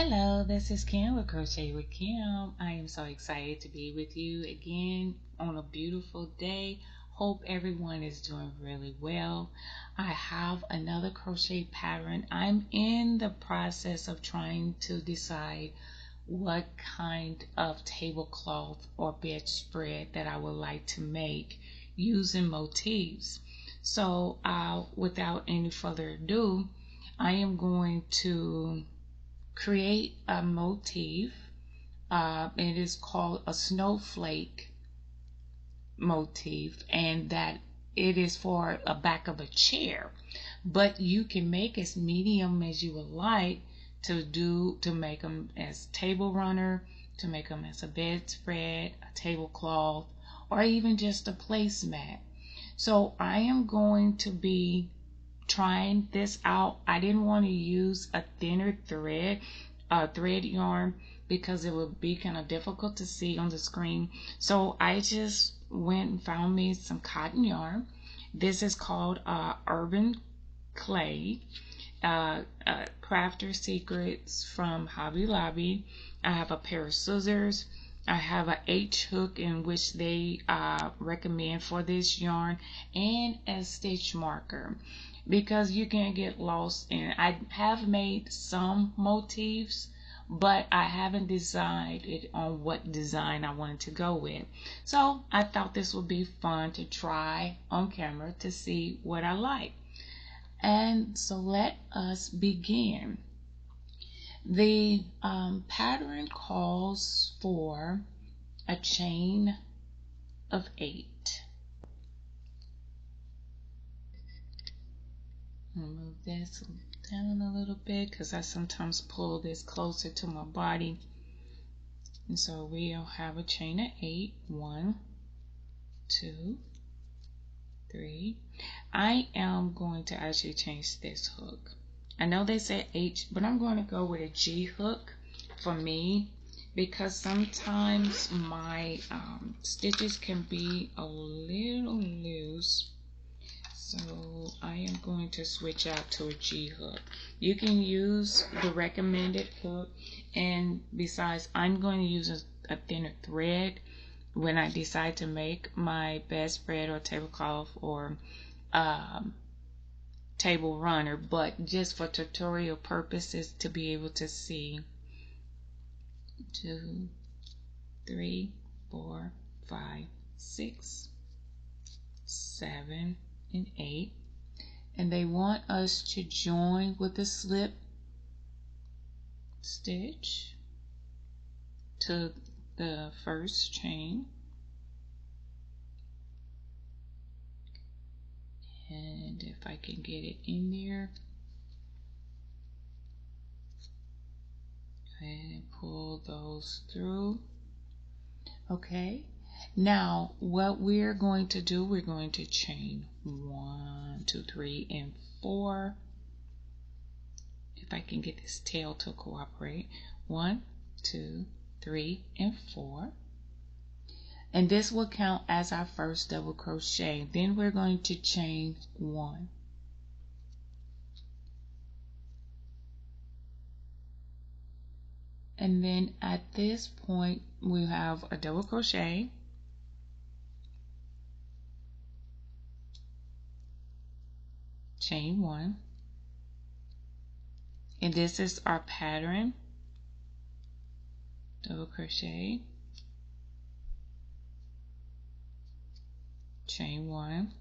Hello, this is Kim with Crochet with Kim. I am so excited to be with you again on a beautiful day. Hope everyone is doing really well. I have another crochet pattern. I'm in the process of trying to decide what kind of tablecloth or bedspread that I would like to make using motifs. So without any further ado, I am going to create a motif. It is called a snowflake motif, and that it is for a back of a chair, but you can make as medium as you would like to make them as table runner, to make them as a bedspread, a tablecloth, or even just a placemat. So I am going to be trying this out. I didn't want to use a thinner thread yarn, because it would be kind of difficult to see on the screen. So I just went and found me some cotton yarn. This is called Urban Clay, Crafter Secrets from Hobby Lobby. I have a pair of scissors. I have a H hook in which they recommend for this yarn, and a stitch marker, because you can get lost in it. I have made some motifs, but I haven't decided on what design I wanted to go with. So I thought this would be fun to try on camera to see what I like. And so let us begin. The pattern calls for a chain of 8. Move this down a little bit because I sometimes pull this closer to my body. And so we'll have a chain of 8. 1, 2, 3. I am going to actually change this hook. I know they say H, but I'm going to go with a G hook for me, because sometimes my stitches can be a little loose. So I am going to switch out to a G hook. You can use the recommended hook, and besides, I'm going to use a thinner thread when I decide to make my bedspread or tablecloth or table runner, but just for tutorial purposes to be able to see. 2, 3, 4, 5, 6, 7, and 8. And they want us to join with a slip stitch to the first chain, and if I can get it in there, go ahead and pull those through. Okay, now what we're going to do, we're going to chain 1, 2, 3, and 4. If I can get this tail to cooperate. 1, 2, 3, and 4. And this will count as our first double crochet. Then we're going to chain 1. And then at this point we have a double crochet, chain 1, and this is our pattern. Double crochet, chain 1,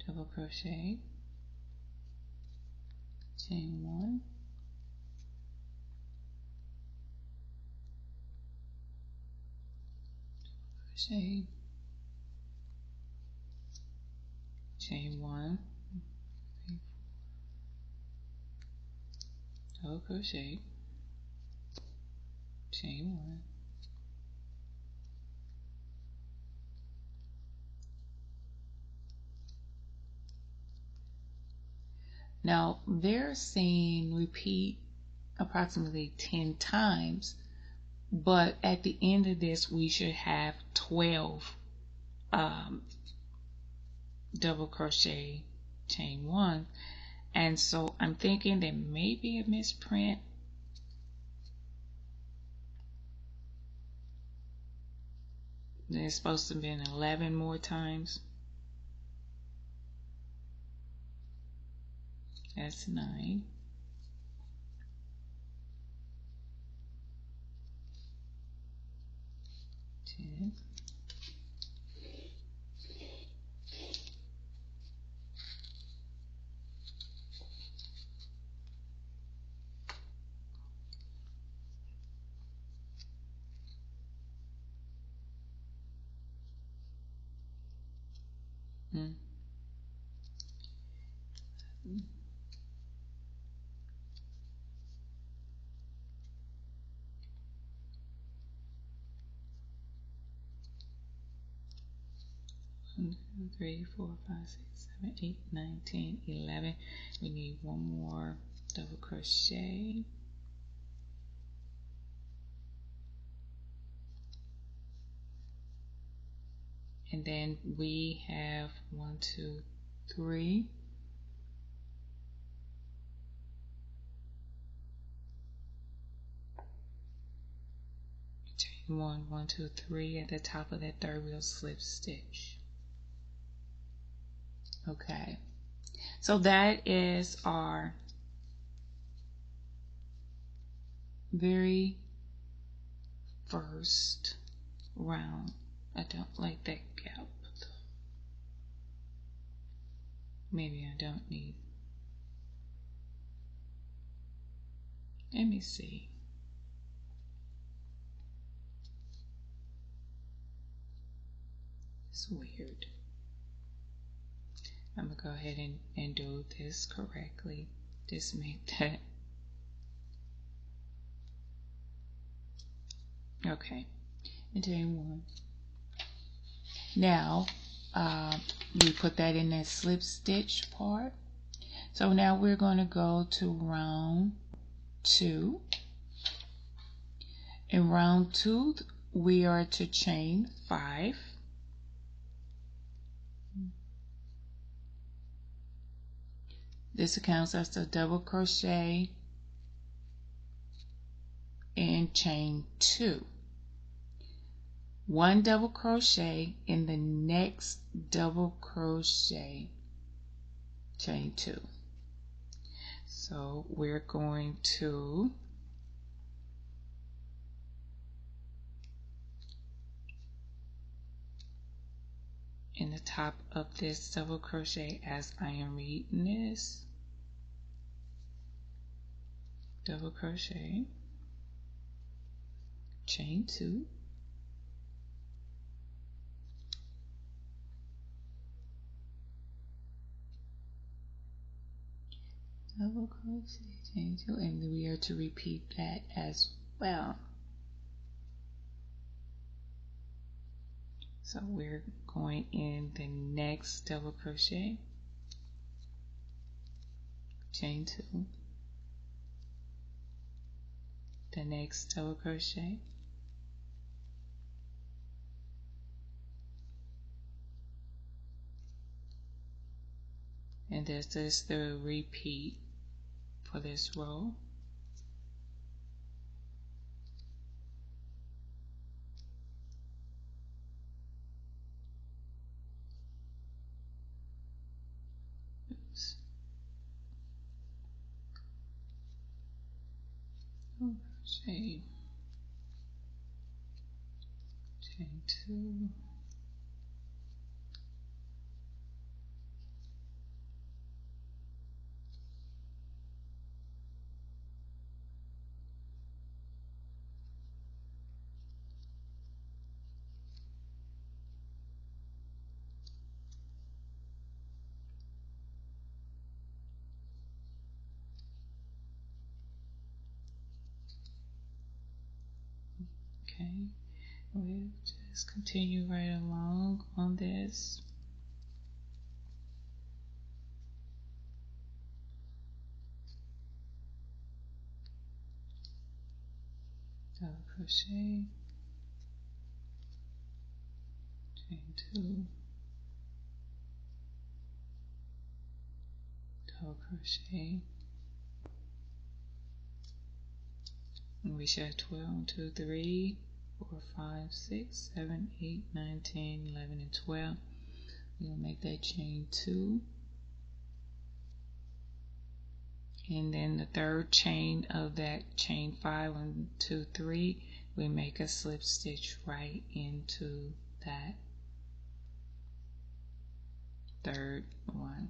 double crochet, chain 1, crochet, chain 1, double crochet, chain 1, now they're saying repeat approximately 10 times, but at the end of this we should have 12 double crochet, chain 1, And so I'm thinking there may be a misprint. There's supposed to have been 11 more times. That's 9. 10. Mm. 1, 2, 3, 4, 5, 6, 7, 8, 9, 10, 11. We need one more double crochet. And then we have 1, 2, 3. Chain 1, 1, 2, 3. At the top of that third, we'll slip stitch. Okay, so that is our very first round. I don't like that gap. Maybe I don't need. Let me see. It's weird. I'm going to go ahead and do this correctly. Just make that. Okay. And chain 1. Now, we put that in that slip stitch part. So now we're going to go to round 2. In round 2, we are to chain 5. This accounts as a double crochet and chain 2. 1 double crochet in the next double crochet, chain 2. So we're going to in the top of this double crochet as I am reading this, double crochet, chain 2, double crochet, chain 2, and we are to repeat that as well. So we're going in the next double crochet, chain 2, the next double crochet, and this is the repeat for this row. Oops. Crochet, chain 2, okay, we'll just continue right along on this. Double crochet, chain 2, double crochet, and we should have 12, 2, 3, 4, 5, 6, 7, 8, 9, 10, 11, and 12. We'll make that chain 2, and then the third chain of that chain 5, 1, 2, 3, we make a slip stitch right into that third one.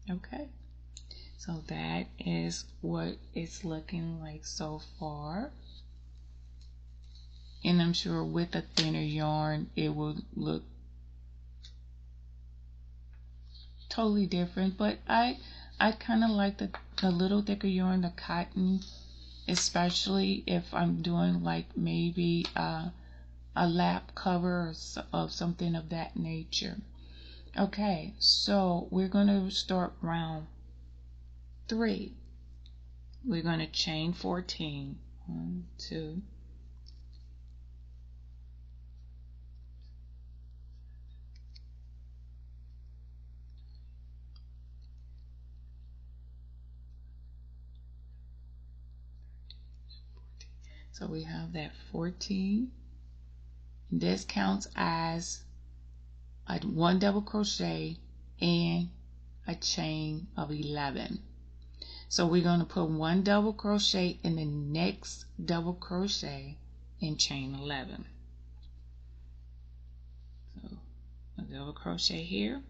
Okay, so that is what it's looking like so far, and I'm sure with a thinner yarn it will look totally different, but I kind of like the little thicker yarn, the cotton, especially if I'm doing like maybe a lap cover of something of that nature. Okay, so we're going to start round 3. We're going to chain 14. 1, 2, so we have that 14. This counts as a 1 double crochet and a chain of 11. So we're going to put 1 double crochet in the next double crochet and chain 11. So a double crochet here,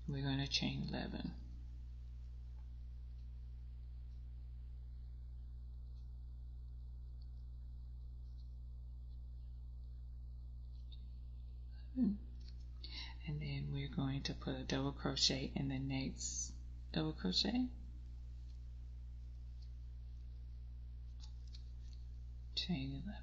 we're going to chain 11. And then we're going to put a double crochet in the next double crochet, chain 11.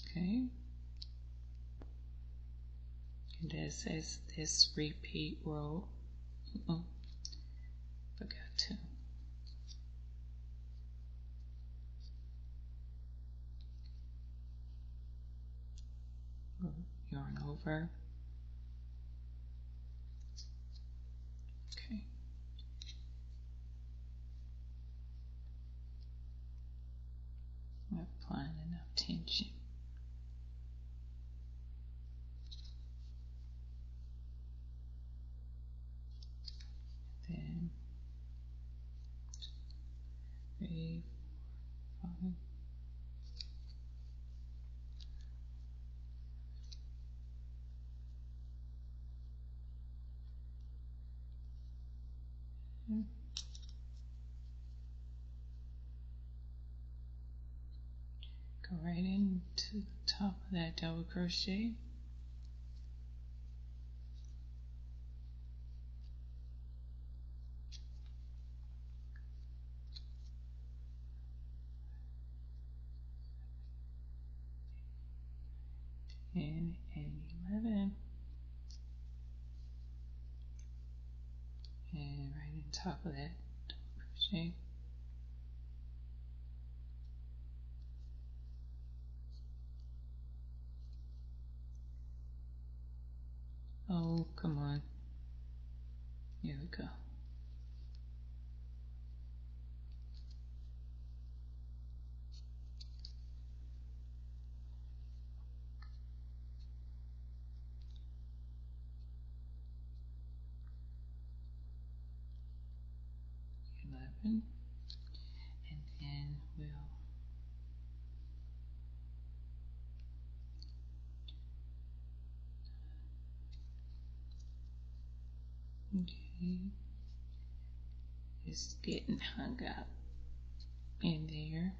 Okay, and this is this repeat row. Oh, forgot to. Yarn over. Okay. I'm applying enough tension. Then 3, 4, 5. Go right into the top of that double crochet. And 11. And right on top of that double crochet. Oh, come on. Here we go. And then we'll okay, it's getting hung up in there.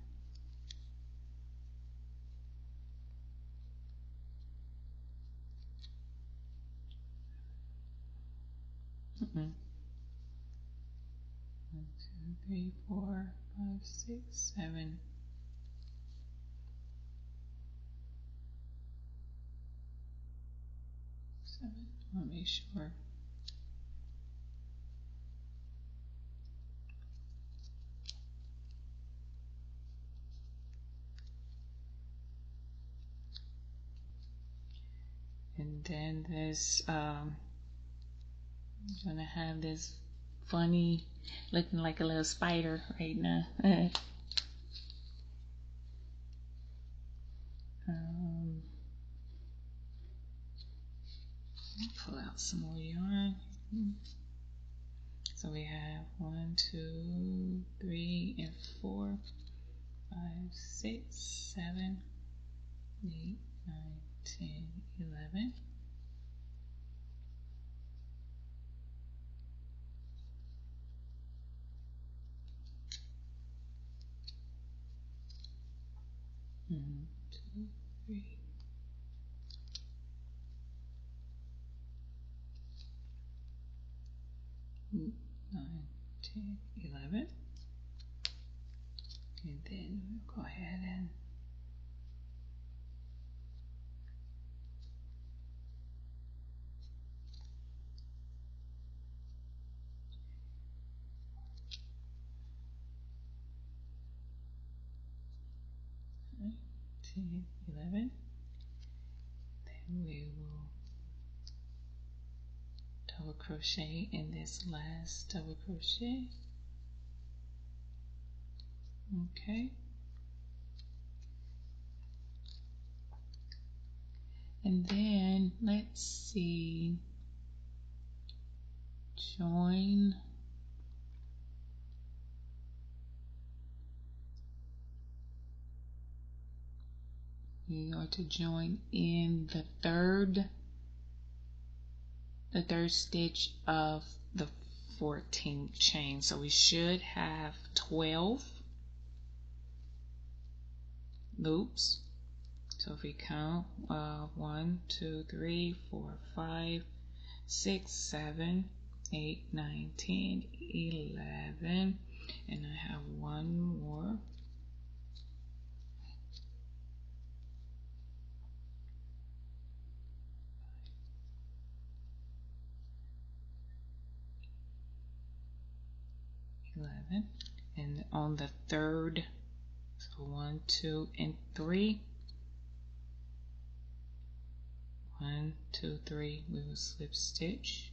1, 2, 3, 4, 5, 6, 7. I want to make sure. And then this, I'm gonna have this funny, looking like a little spider right now. Pull out some more yarn. So we have 1, 2, 3, and 4, 5, 6, 7, 8, 9, 10, 11. One, 2, 3. 9, 10, 11. And then we'll go ahead and nine, 10, 11. Then we will double crochet in this last double crochet. Okay. And then let's see, join we are to join in the third stitch of the 14th chain. So we should have 12 loops. So if we count 1, 2, 3, 4, 5, 6, 7, 8, 9, 10, 11, and I have one more. And on the third, so 1, 2, and 3. 1, 2, 3, we will slip stitch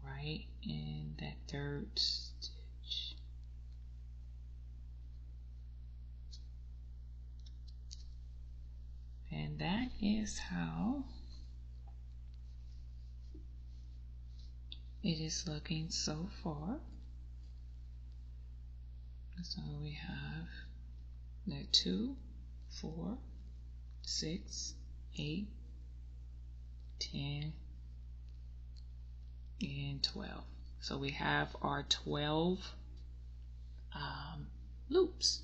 right in that third stitch. And that is how it is looking so far. So we have the 2, 4, 6, 8, 10, and 12. So we have our 12 loops.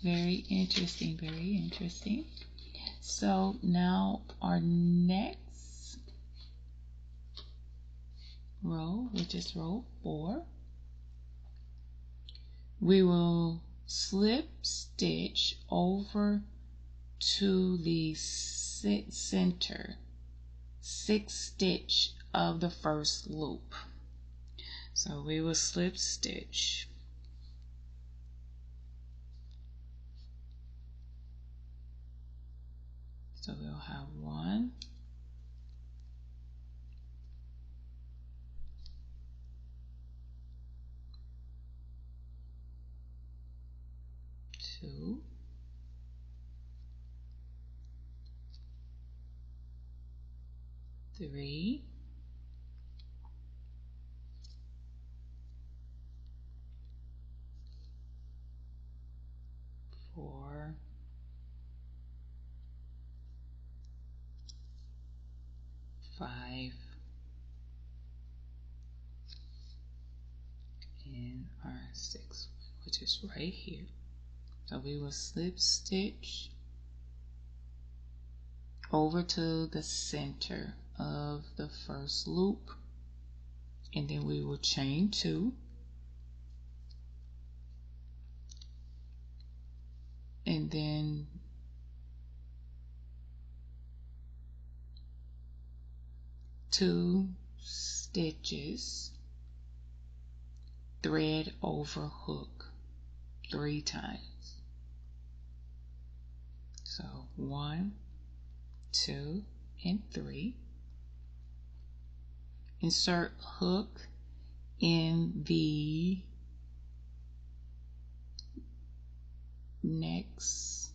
Very interesting, very interesting. So now our next row, which is row 4, we will slip stitch over to the center 6th stitch of the first loop. So we will slip stitch. So we'll have 1, 2, 3, 4, 5, and our 6th one, which is right here. So we will slip stitch over to the center of the first loop, and then we will chain 2, and then two stitches, thread over hook 3 times. So 1, 2, and 3. Insert hook in the next,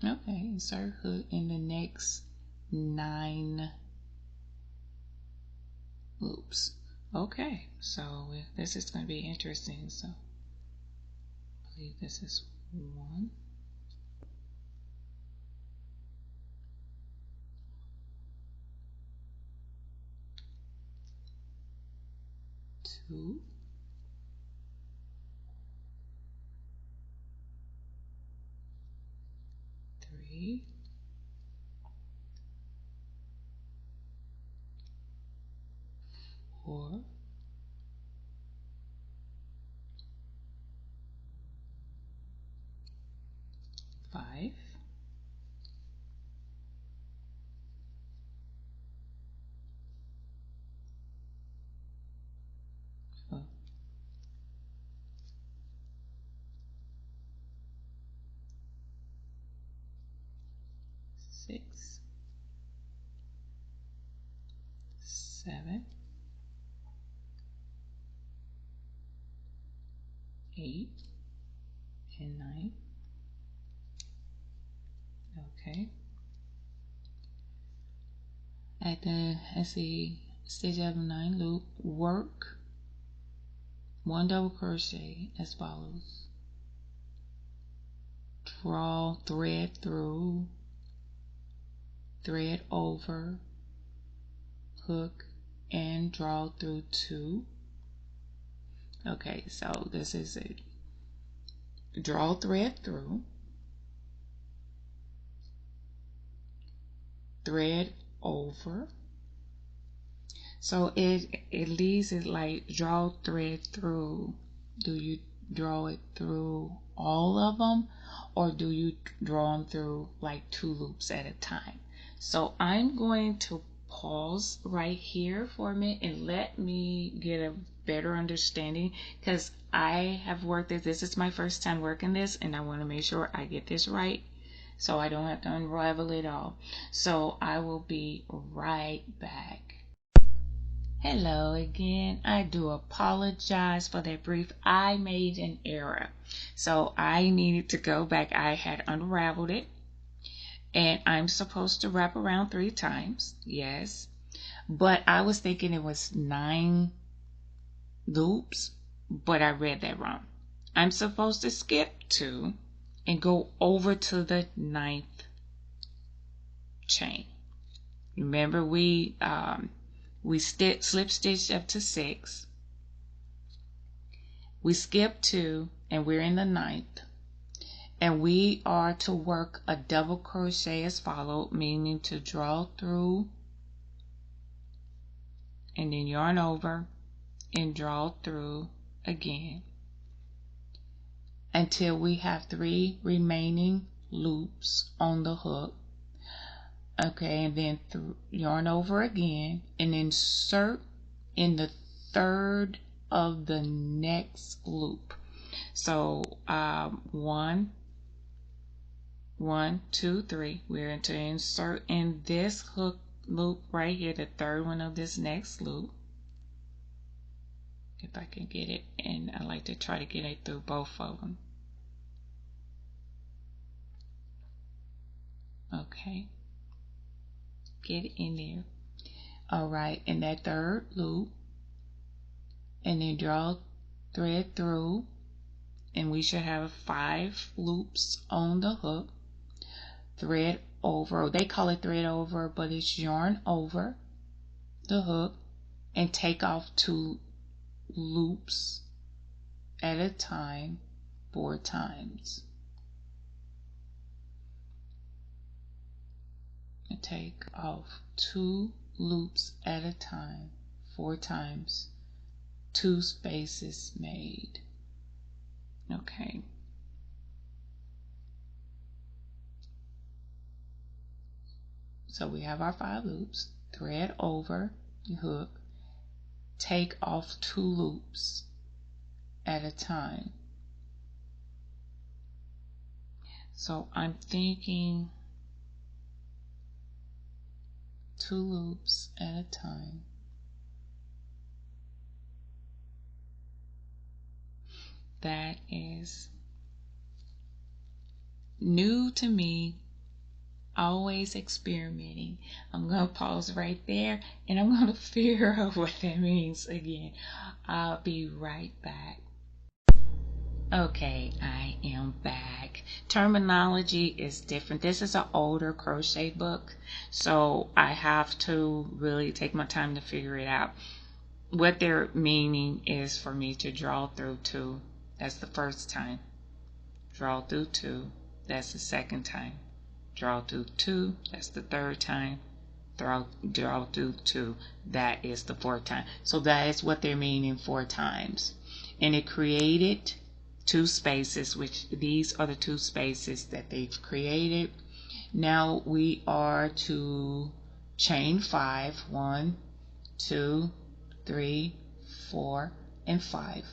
insert hook in the next 9 loops. Okay, so this is going to be interesting. So I believe this is 1, 2, 3, 4, 5, 6, 7, 8, and 9. Okay. At the stitch of 9 loop, work 1 double crochet as follows. Draw thread through, thread over, hook, and draw through 2. Okay, so this is it. Draw thread through, thread over. So it leaves it like draw thread through. Do you draw it through all of them, or do you draw them through like 2 loops at a time? So I'm going to pause right here for a minute and let me get a better understanding, because I have worked this is my first time working this, and I want to make sure I get this right so I don't have to unravel it all. So I will be right back. Hello again. I do apologize for that brief. I made an error. So I needed to go back. I had unraveled it, and I'm supposed to wrap around 3 times. Yes. But I was thinking it was 9 loops, but I read that wrong. I'm supposed to skip 2 and go over to the 9th chain. Remember, we slip stitched up to 6. We skip 2 and we're in the 9th. And we are to work a double crochet as followed, meaning to draw through and then yarn over and draw through again until we have 3 remaining loops on the hook. Okay, and then yarn over again and insert in the 3rd of the next loop. So 1, 2, 3. We're going to insert in this hook loop right here, the 3rd one of this next loop. If I can get it, and I like to try to get it through both of them. Okay, get it in there. All right, in that 3rd loop, and then draw thread through, and we should have 5 loops on the hook. Thread over, they call it thread over, but it's yarn over the hook and take off 2 loops at a time 4 times. and take off 2 loops at a time, 4 times, 2 spaces made. Okay. So we have our 5 loops, thread over the hook, take off 2 loops at a time. So I'm thinking 2 loops at a time. That is new to me, always experimenting. I'm going to pause right there and I'm going to figure out what that means again. I'll be right back. Okay, I am back. Terminology is different. This is an older crochet book, so I have to really take my time to figure it out. What their meaning is for me to draw through 2. That's the first time. Draw through 2. That's the second time. Draw through 2. That's the third time. Draw through 2. That is the fourth time. So that is what they're meaning 4 times. And it created 2 spaces, which these are the 2 spaces that they've created. Now we are to chain 5. 1, 2, 3, 4, and 5.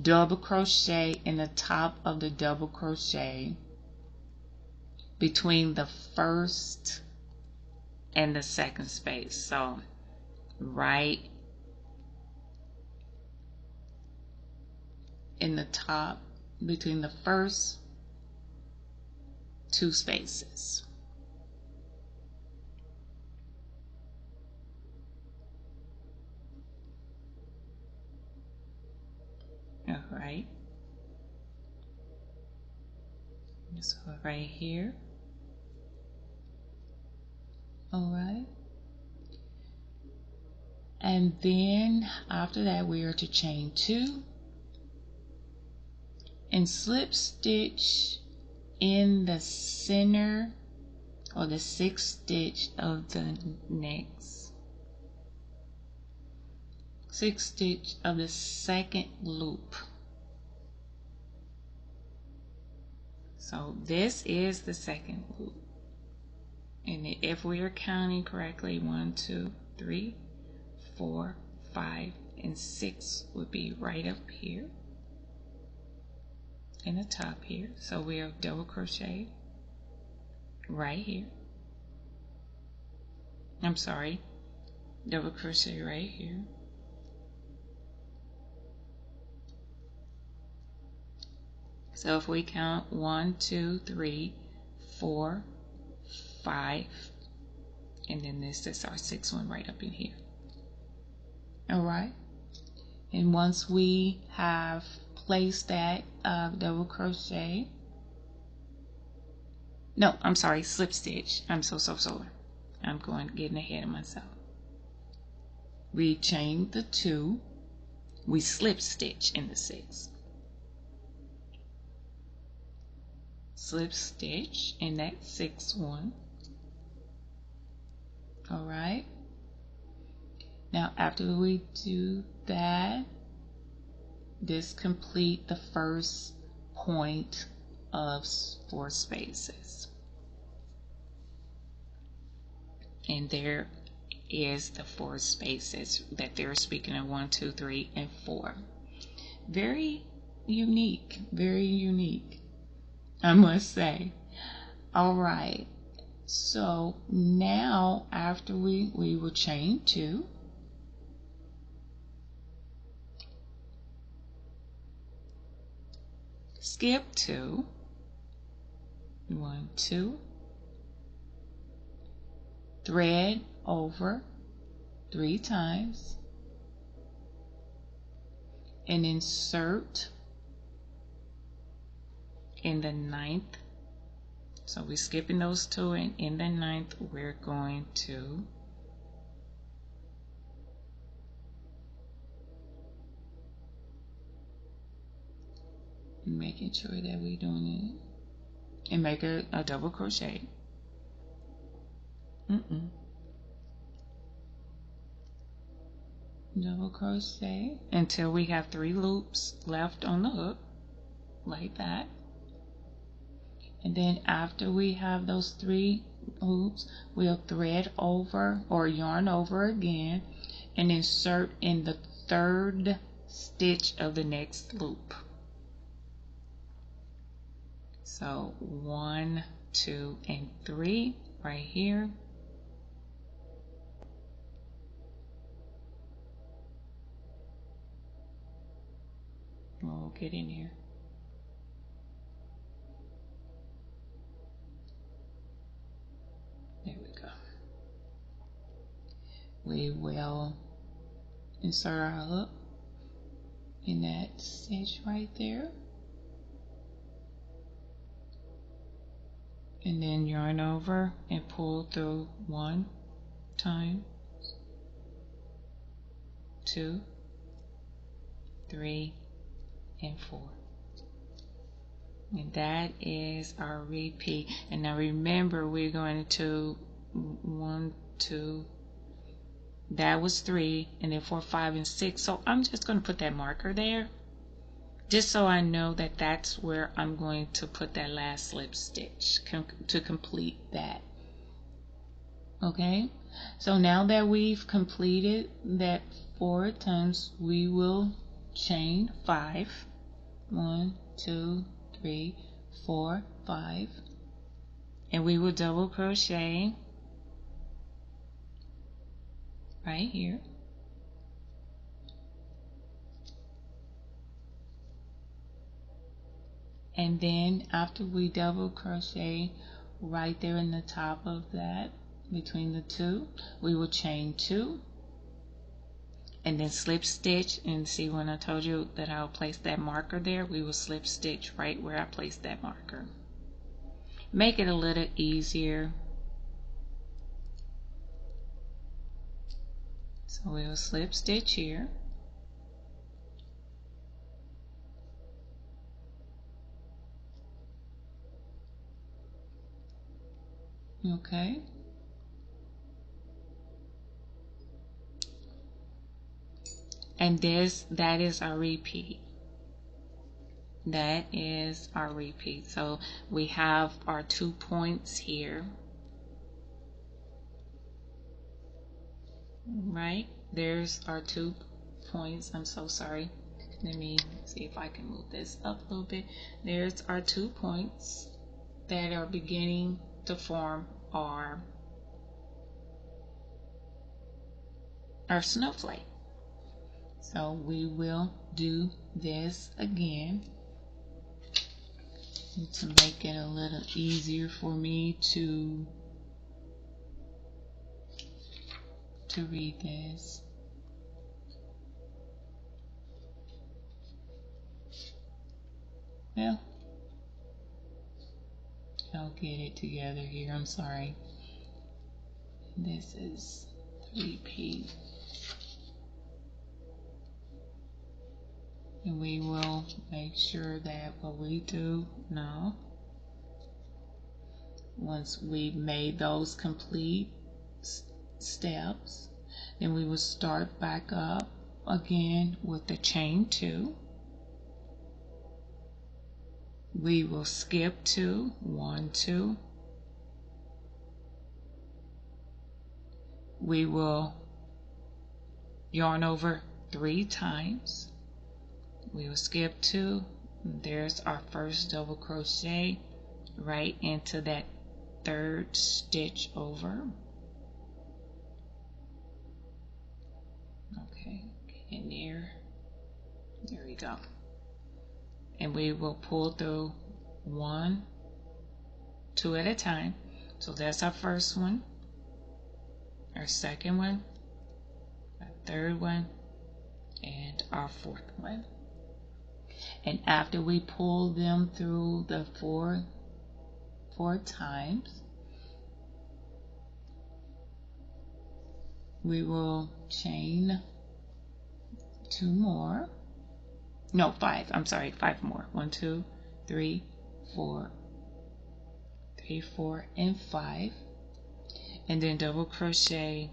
Double crochet in the top of the double crochet between the first and the second space. So right in the top between the first 2 spaces. All right. So right here. All right. And then after that we are to chain 2 and slip stitch in the center or the 6th stitch of the next 6th stitch of the second loop. So this is the second loop, and if we are counting correctly, 1, 2, 3, 4, 5, and 6 would be right up here in the top here. So we have double crochet right here. I'm sorry, double crochet right here. So if we count 1, 2, 3, 4, 5, and then this is our 6th one right up in here. All right. And once we have placed that double crochet, no, I'm sorry, slip stitch. I'm so sorry. I'm getting ahead of myself. We chain the 2, we slip stitch in the 6th. Slip stitch in that 6th one. All right. Now after we do that, this complete the first point of 4 spaces. And there is the 4 spaces that they're speaking of, 1, 2, 3, and 4. Very unique, I must say. All right. So now after we will chain 2. Skip 2. 1, 2. Thread over 3 times and insert in the 9th. So we're skipping those 2, and in the 9th we're going to making sure that we're doing it and make a double crochet. Double crochet until we have 3 loops left on the hook, like that. And then after we have those 3 loops, we'll thread over or yarn over again and insert in the 3rd stitch of the next loop. So 1, 2, and 3 right here. We'll get in here. There we go. We will insert our hook in that stitch right there. And then yarn over and pull through 1 time, 2, 3, and 4. And that is our repeat. And now remember, we're going to 1, 2, that was 3, and then 4, 5, and 6. So I'm just going to put that marker there, just so I know that that's where I'm going to put that last slip stitch to complete that. Okay, so now that we've completed that 4 times, we will chain 5. 1, 2, 3, 4, 5, and we will double crochet right here. And then after we double crochet right there in the top of that, between the 2, we will chain 2 and then slip stitch. And see, when I told you that I'll place that marker there, we will slip stitch right where I placed that marker. Make it a little easier. So we will slip stitch here. Okay. And that is our repeat. That is our repeat. So we have our 2 points here. Right? There's our 2 points. I'm so sorry. Let me see if I can move this up a little bit. There's our 2 points that are beginning to form our snowflake. So we will do this again to make it a little easier for me to read this. Well, I'll get it together here. I'm sorry. This is 3P. And we will make sure that what we do now, once we've made those complete steps, then we will start back up again with the chain 2. We will skip 2, 1, 2. We will yarn over 3 times. We will skip 2. There's our first double crochet right into that 3rd stitch over. Okay, get in there. There we go. And we will pull through 1, 2 at a time. So that's our first one, our second one, our third one, and our 4th one. And after we pull them through the 4 times, we will chain 2 more. No, 5. I'm sorry, 5 more. 1, 2, 3, 4, 3, 4, and 5. and then double crochet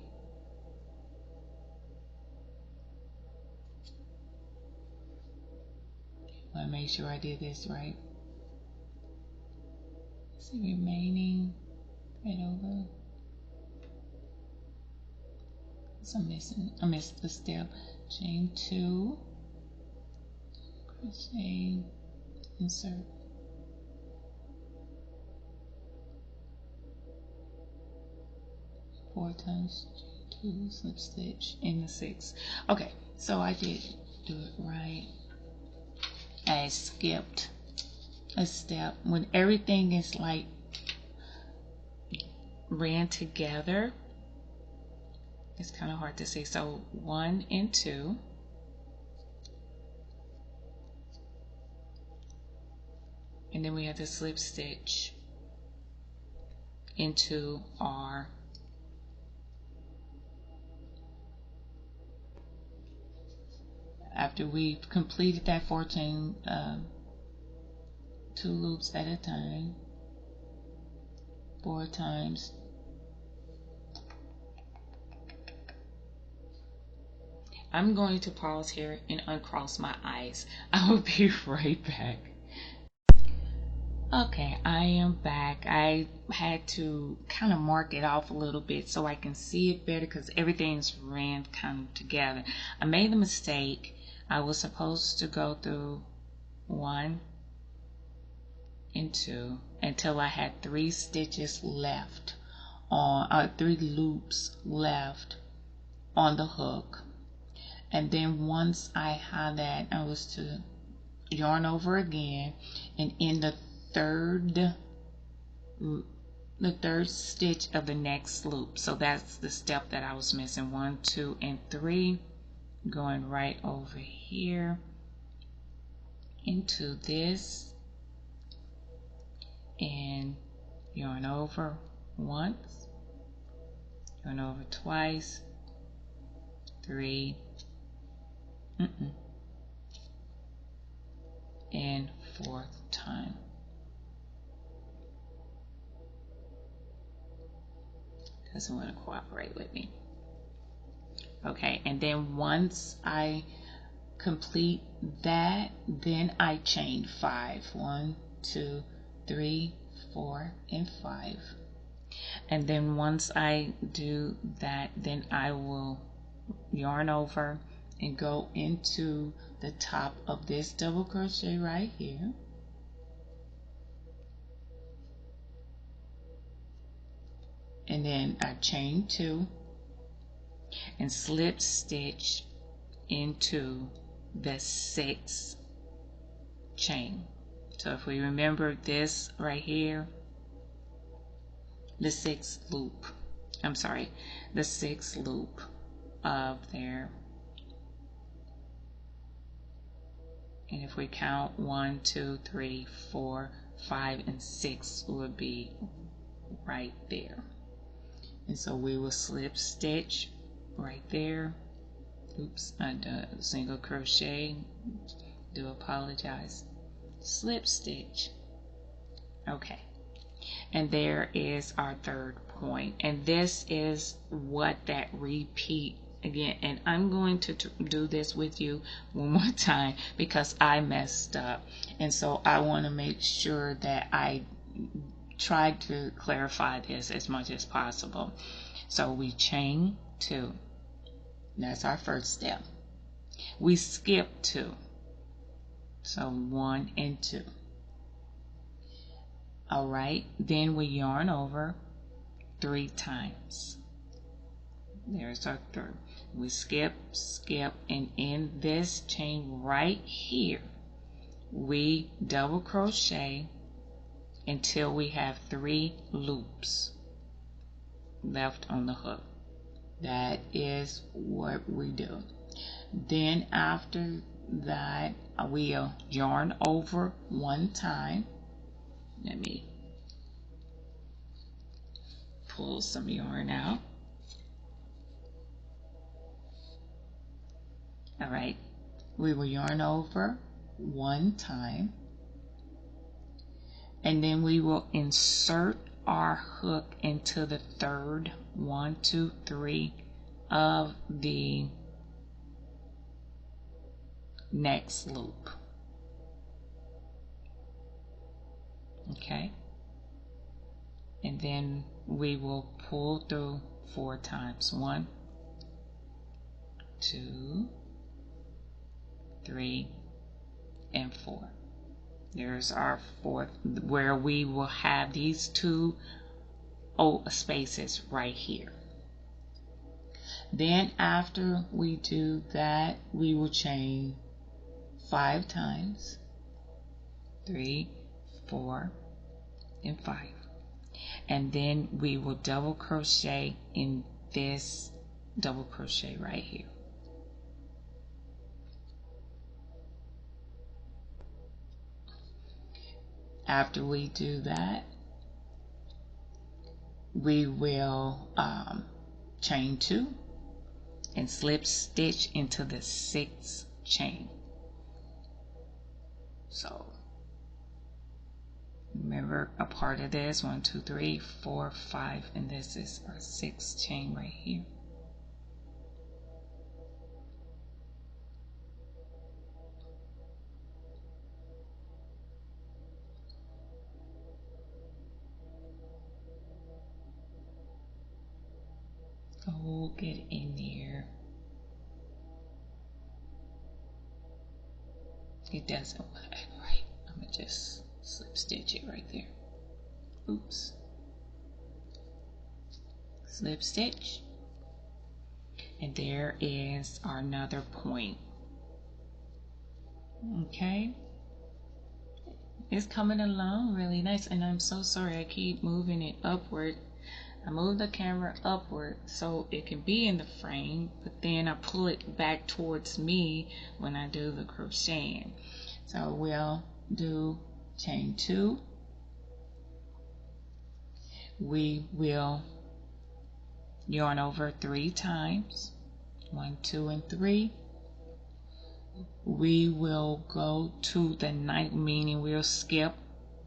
I want to make sure I did this right. So remaining right over. So I missed the step. Chain 2, crochet, insert. Four times chain 2, slip stitch in the 6. Okay, so I did do it right. I skipped a step. When everything is like ran together, it's kind of hard to see. So 1 and 2. And then we have to slip stitch into our after we've completed that 14 2 loops at a time, 4 times. I'm going to pause here and uncross my eyes. I will be right back. Okay, I am back. I had to kind of mark it off a little bit so I can see it better because everything's ran kind of together. I made a mistake. I was supposed to go through 1 and 2 until I had 3 stitches left on 3 loops left on the hook. And then once I had that, I was to yarn over again, and in the third stitch of the next loop. So that's the step that I was missing. 1, 2, and 3, going right over here into this, and yarn over once, yarn over twice, 3, and 4th time. Doesn't want to cooperate with me. Okay, and then once I complete that, then I chain 5. 1, 2, 3, 4, and 5. And then once I do that, then I will yarn over and go into the top of this double crochet right here. And then I chain 2 and slip stitch into the 6th chain. So if we remember this right here, the 6th loop, I'm sorry, the 6th loop of there. And if we count 1, 2, 3, 4, 5, and 6 would be right there. And so we will slip stitch right there. Oops, I did a single crochet. Do apologize. Slip stitch. Okay. And there is our 3rd point. And this is what that repeat again. And I'm going to do this with you one more time because I messed up. And so I want to make sure that I try to clarify this as much as possible. So we chain 2. That's our first step. We skip 2. So 1 and 2. All right, then we yarn over 3 times. There's our 3rd. We skip, and in this chain right here, we double crochet until we have 3 loops left on the hook. That is what we do. Then after that, we'll yarn over 1 time. Let me pull some yarn out. All right, we will yarn over 1 time, and then we will insert our hook into the third 1, 2, 3 of the next loop. Okay, and then we will pull through 4 times. 1, 2, 3, and 4. There's our fourth, where we will have these 2 spaces right here. Then after we do that, we will chain 5 times, 3, 4, and 5. And then we will double crochet in this double crochet right here. After we do that, we will chain 2 and slip stitch into the 6th chain. So remember, a part of this 1, 2, 3, 4, 5, and this is our 6th chain right here. Oh, get in there. It doesn't want to act right. I'm gonna just slip stitch it right there. Oops. Slip stitch. And there is our another point. Okay. It's coming along really nice, and I'm so sorry I keep moving it upward. I move the camera upward so it can be in the frame, but then I pull it back towards me when I do the crocheting. So we'll do chain 2. We will yarn over 3 times, 1, 2, and 3. We will go to the 9th, meaning we'll skip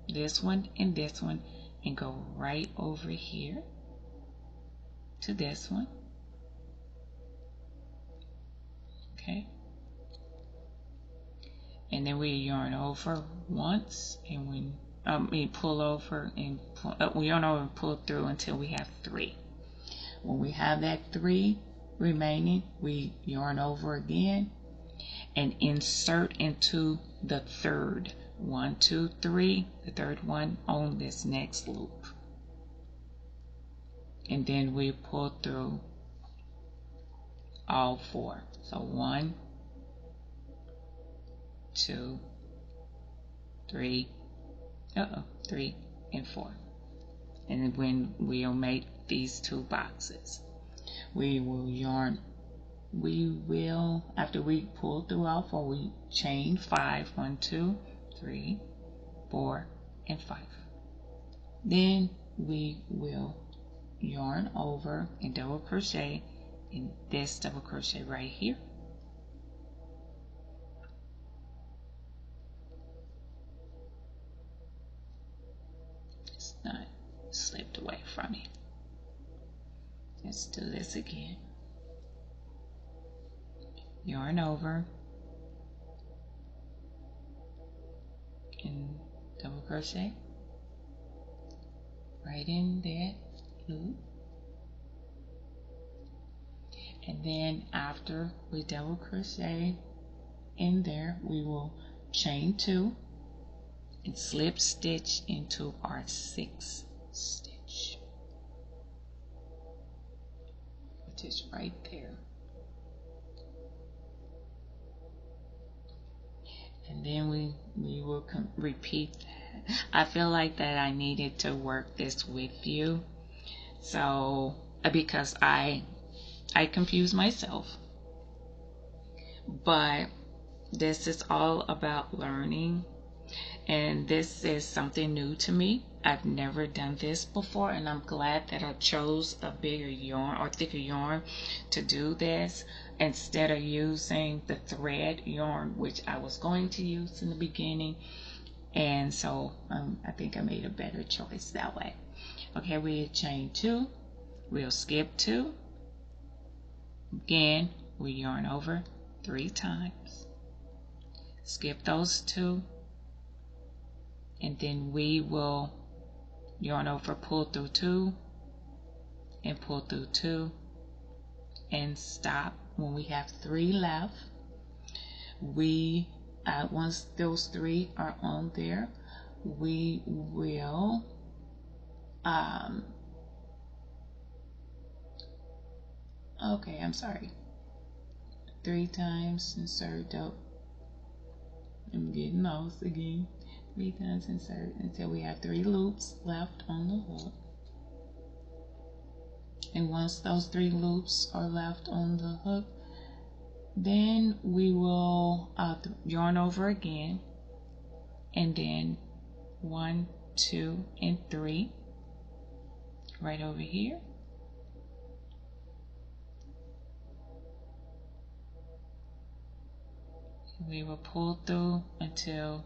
this one and go right over here to this one. Okay, and then we yarn over once, and we pull over and we yarn over and pull through until we have 3. When we have that 3 remaining, we yarn over again and insert into the third 1, 2, 3, the third one on this next loop, and then we pull through all 4. So 1, 2, 3, 3 and 4. And when we'll make these 2 boxes, we will yarn. After we pull through all 4, we chain 5, 1, 2, 3, 4, and 5. Then we will yarn over and double crochet in this double crochet right here. It's not slipped away from me. Let's do this again. Yarn over and double crochet right in that loop, and then after we double crochet in there, we will chain 2 and slip stitch into our 6th stitch, which is right there. And then we will repeat that. I feel like that I needed to work this with you, so because I confuse myself, but this is all about learning, and this is something new to me. I've never done this before, and I'm glad that I chose a bigger yarn or thicker yarn to do this instead of using the thread yarn, which I was going to use in the beginning. And so I think I made a better choice that way. Okay, we chain 2, we'll skip 2. Again, we yarn over 3 times. Skip those 2, and then we will yarn over, pull through 2, and pull through 2, and stop when we have 3 left. We once those 3 are on there, we will okay, I'm sorry, 3 times insert up. I'm getting lost again. 3 times insert until we have 3 loops left on the hook. And once those 3 loops are left on the hook, then we will yarn over again, and then 1, 2, and 3 right over here. We will pull through until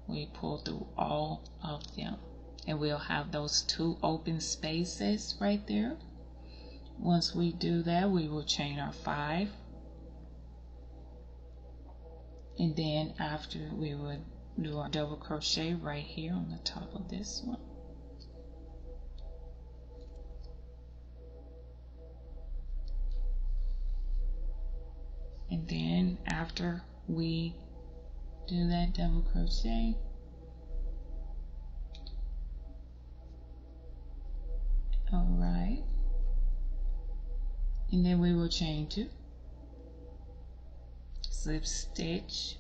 we pull through all of them, and we'll have those 2 open spaces right there. Once we do that, we will chain our 5, and then after we would do our double crochet right here on the top of this one. And then after we do that double crochet, alright, and then we will chain 2, slip stitch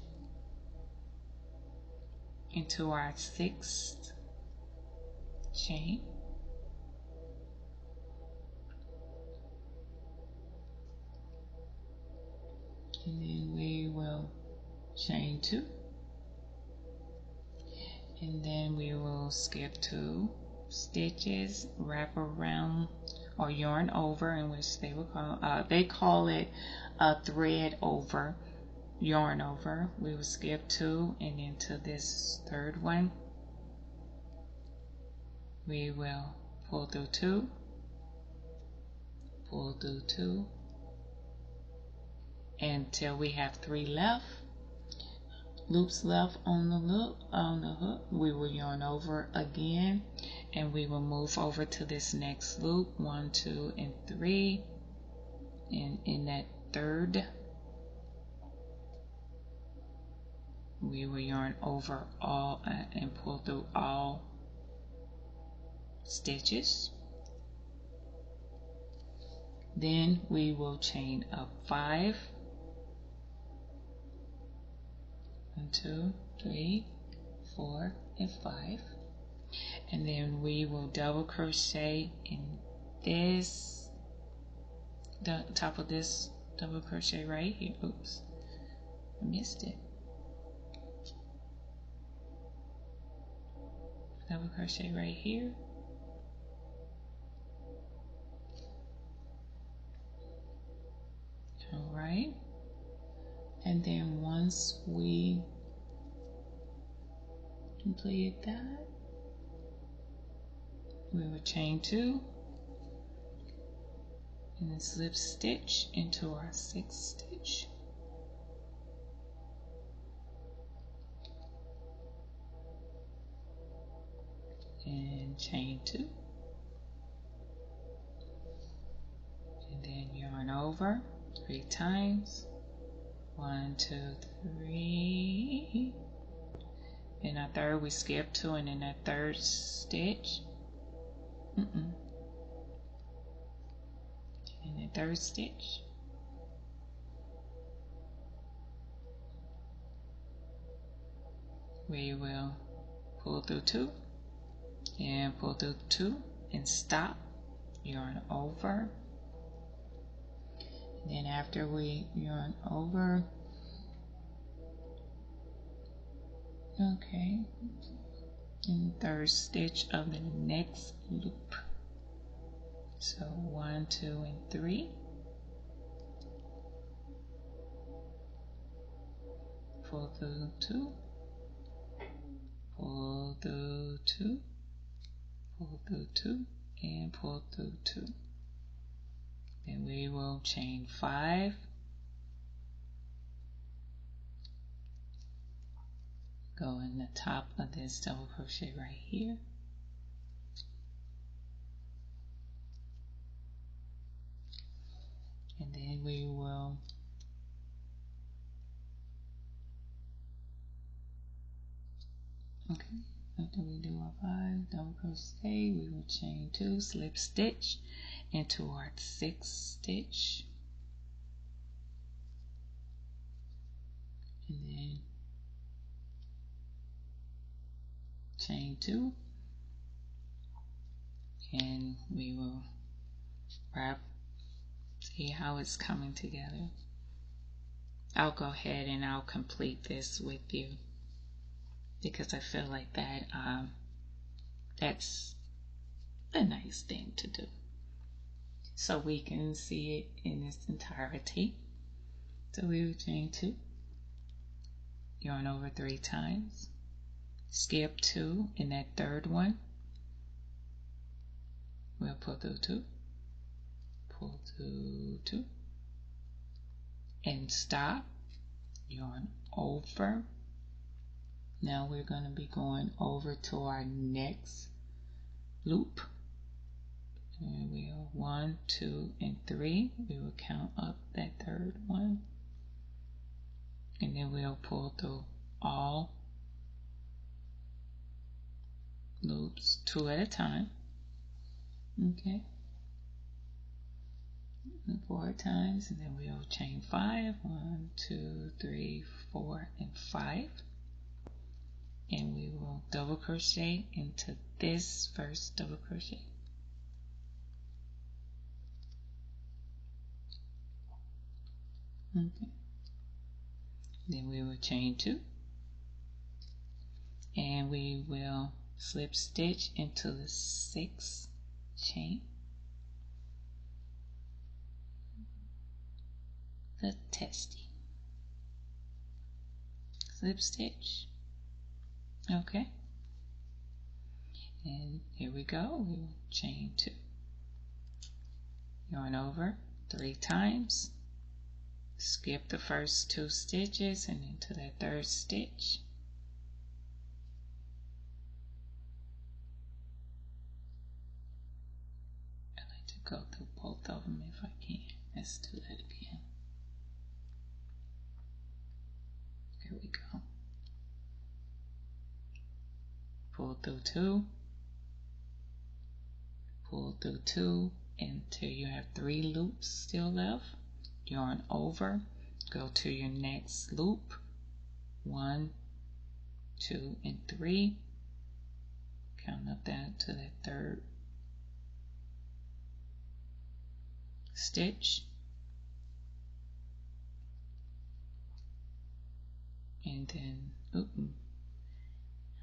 into our 6th chain, and then we will chain 2, and then we will skip 2 stitches, wrap around or yarn over, in which they call it a thread over, yarn over. We will skip 2, and into this 3rd one we will pull through 2, pull through 2 until we have 3 loops left on the hook. We will yarn over again, and we will move over to this next loop, 1, 2, and 3, and in that 3rd we will yarn over all and pull through all stitches. Then we will chain up 5, 1, 2, 3, 4, and 5, and then we will double crochet in this, the top of this double crochet right here. Oops, I missed it. Double crochet right here, all right, and then once we completed that, we will chain 2 and then slip stitch into our 6th stitch, and chain 2, and then yarn over 3 times, 1, 2, 3. In our 3rd we skip 2, and in that 3rd stitch, in the 3rd stitch we will pull through 2 and pull through 2 and stop, yarn over, and then after we yarn over, okay, in the 3rd stitch of the next loop, so 1, 2, and 3, pull through 2, pull through 2, pull through 2, and pull through 2. Then we will chain 5, go in the top of this double crochet right here, and then we will after we do our 5 double crochet, we will chain 2, slip stitch into our 6th stitch, and then chain 2, and we will wrap. See how it's coming together. I'll go ahead and I'll complete this with you because I feel like that that's a nice thing to do, so we can see it in its entirety. So we will chain 2, yarn over 3 times, skip 2 in that 3rd one, we'll pull through 2, pull through 2, and stop, yarn over. Now we're going to be going over to our next loop, and we'll 1, 2, and 3. We will count up that 3rd one, and then we'll pull through all loops 2 at a time. Okay, 4 times, and then we'll chain 5, 1, 2, 3, 4, and 5, and we will double crochet into this first double crochet. Okay, then we will chain 2, and we will slip stitch into the 6th chain, the testing, slip stitch. Okay, and here we go. We will chain 2, yarn over 3 times, skip the first 2 stitches and into that 3rd stitch, I like to go through both of them if I can. Let's do that again. Here we go. Pull through 2, pull through 2 until you have 3 loops still left, yarn over, go to your next loop, 1, 2, and 3, count up that to that 3rd stitch, and then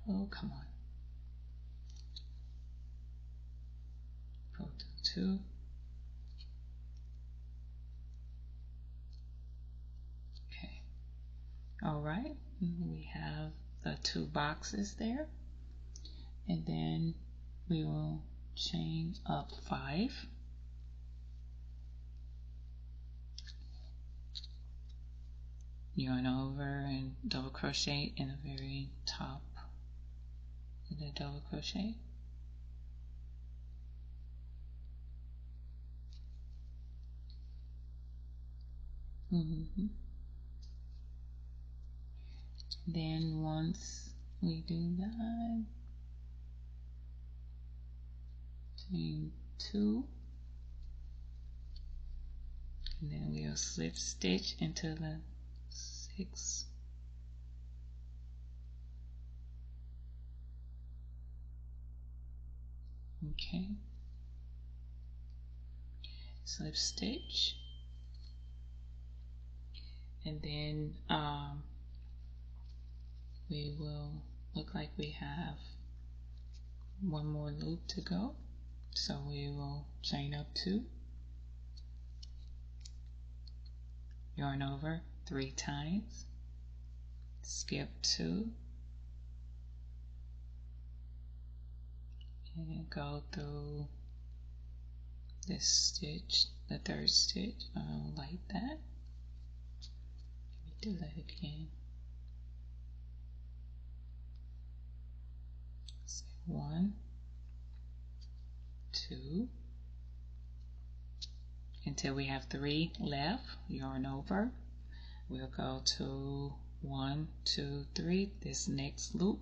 oh come on, pull through 2, okay, all right, we have the 2 boxes there, and then we will chain up 5, yarn over and double crochet in the very top of the double crochet, Then once we do that, chain 2, and then we'll slip stitch into the 6th, okay, slip stitch, and then we will look like we have 1 more loop to go, so we will chain up 2, yarn over 3 times, skip 2, and go through this stitch, the third stitch. I don't like that. Let me do that again. So 1, 2, until we have 3 left. Yarn over. We'll go to 1, 2, 3, this next loop.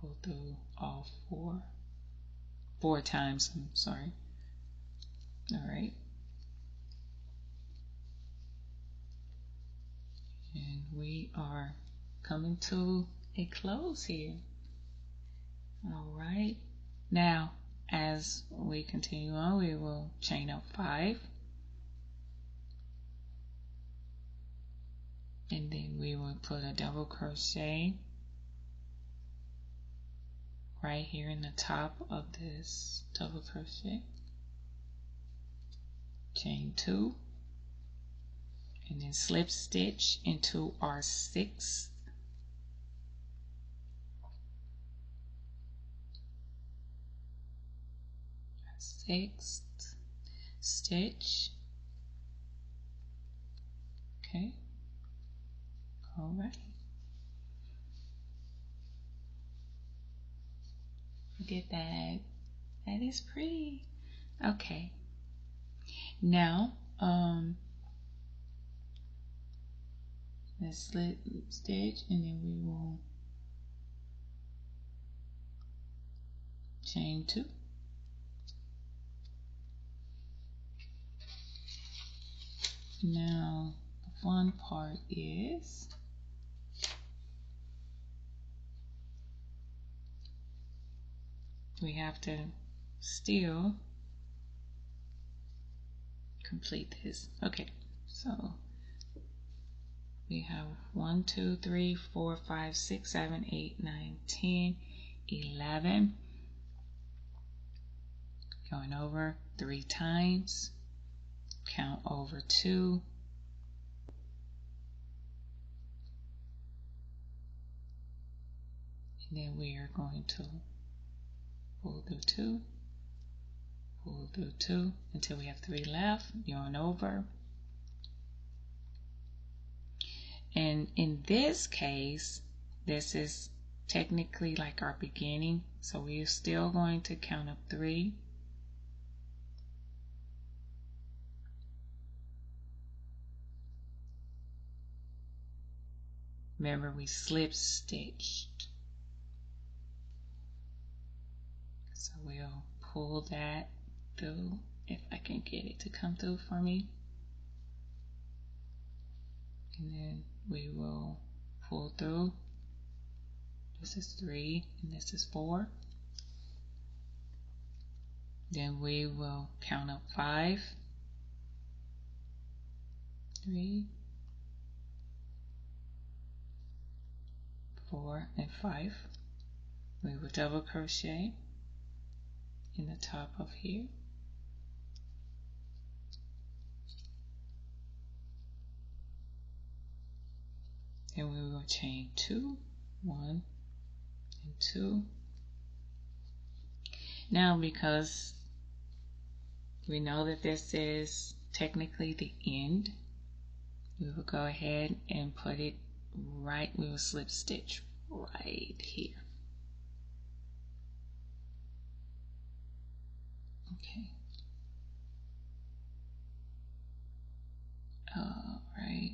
Pull through all 4 times, I'm sorry. All right. And we are coming to a close here. All right. Now, as we continue on, we will chain up 5. And then we will put a double crochet right here in the top of this double crochet. Chain 2. And then slip stitch into our 6th. Stitch. Okay. All right. Look at that. That is pretty. Okay. Now, let's slip stitch, and then we will chain 2. Now, the fun part is we have to still complete this. Okay, so we have 1, 2, 3, 4, 5, 6, 7, 8, 9, 10, 11. Going over 3 times. Count over 2. And then we are going to pull through 2, pull through 2 until we have 3 left. Yarn over. And in this case, this is technically like our beginning, so we're still going to count up 3. Remember, we slip stitched, so we'll pull that through if I can get it to come through for me, and then we will pull through. This is 3 and this is 4. Then we will count up 5, 3, 4, and 5. We will double crochet in the top of here. Then we will chain 2, 1 and 2. Now, because we know that this is technically the end, we will go ahead and put it right, we will slip stitch right here. Okay. All right,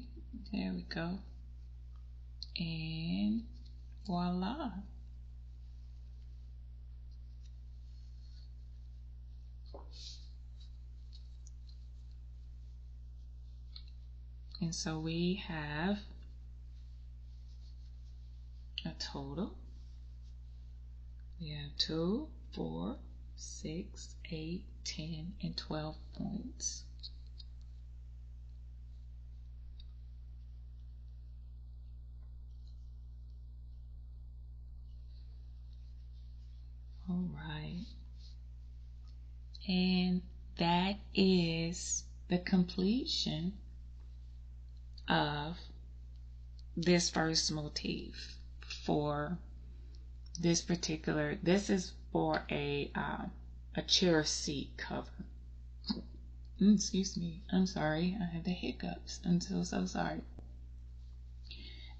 there we go. And voila. And so we have a total. We have 2, 4, 6, 8, 10, and 12 points. All right. And that is the completion of this first motif for this particular, this is for a chair seat cover. Excuse me, I'm sorry, I had the hiccups. I'm so sorry.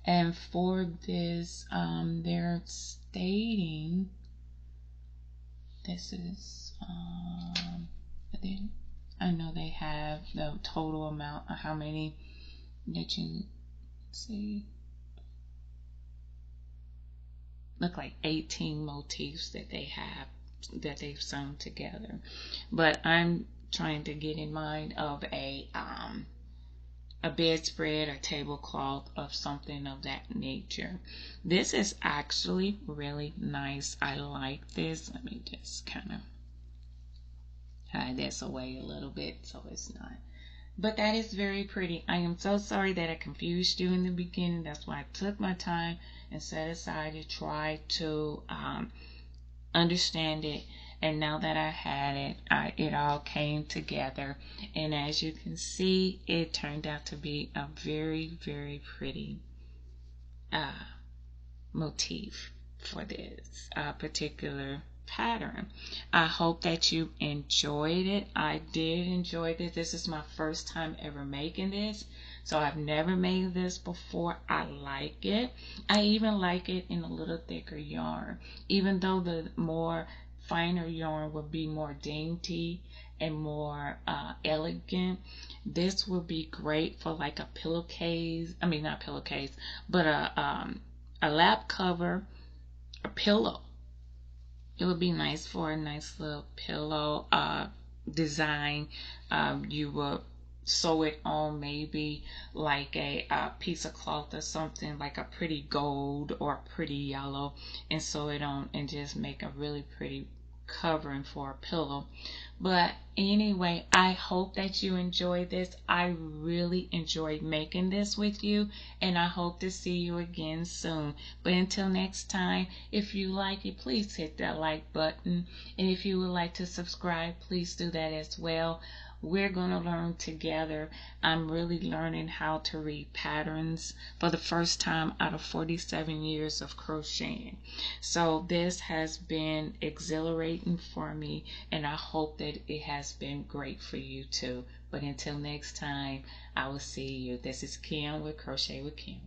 And for this, they're stating this is I know they have the total amount of how many that you see. Look like 18 motifs that they have, that they've sewn together. But I'm trying to get in mind of a bedspread or tablecloth of something of that nature. This is actually really nice. I like this. Let me just kind of hide this away a little bit so it's not. But that is very pretty. I am so sorry that I confused you in the beginning. That's why I took my time and set aside to try to understand it. And now that I had it, it all came together. And as you can see, it turned out to be a very, very pretty motif for this particular pattern. I hope that you enjoyed it. I did enjoy this. This is my first time ever making this. So I've never made this before. I like it. I even like it in a little thicker yarn. Even though the more finer yarn would be more dainty and more elegant, this would be great for like a pillowcase. I mean, not pillowcase, but a lap cover, a pillow. It would be nice for a nice little pillow design. You would sew it on maybe like a piece of cloth or something, like a pretty gold or a pretty yellow, and sew it on and just make a really pretty covering for a pillow. But anyway, I hope that you enjoyed this. I really enjoyed making this with you, and I hope to see you again soon. But until next time, if you like it, please hit that like button, and if you would like to subscribe, please do that as well. We're going to learn together. I'm really learning how to read patterns for the first time out of 47 years of crocheting. So this has been exhilarating for me, and I hope that it has been great for you too. But until next time, I will see you. This is Kim with Crochet with Kim.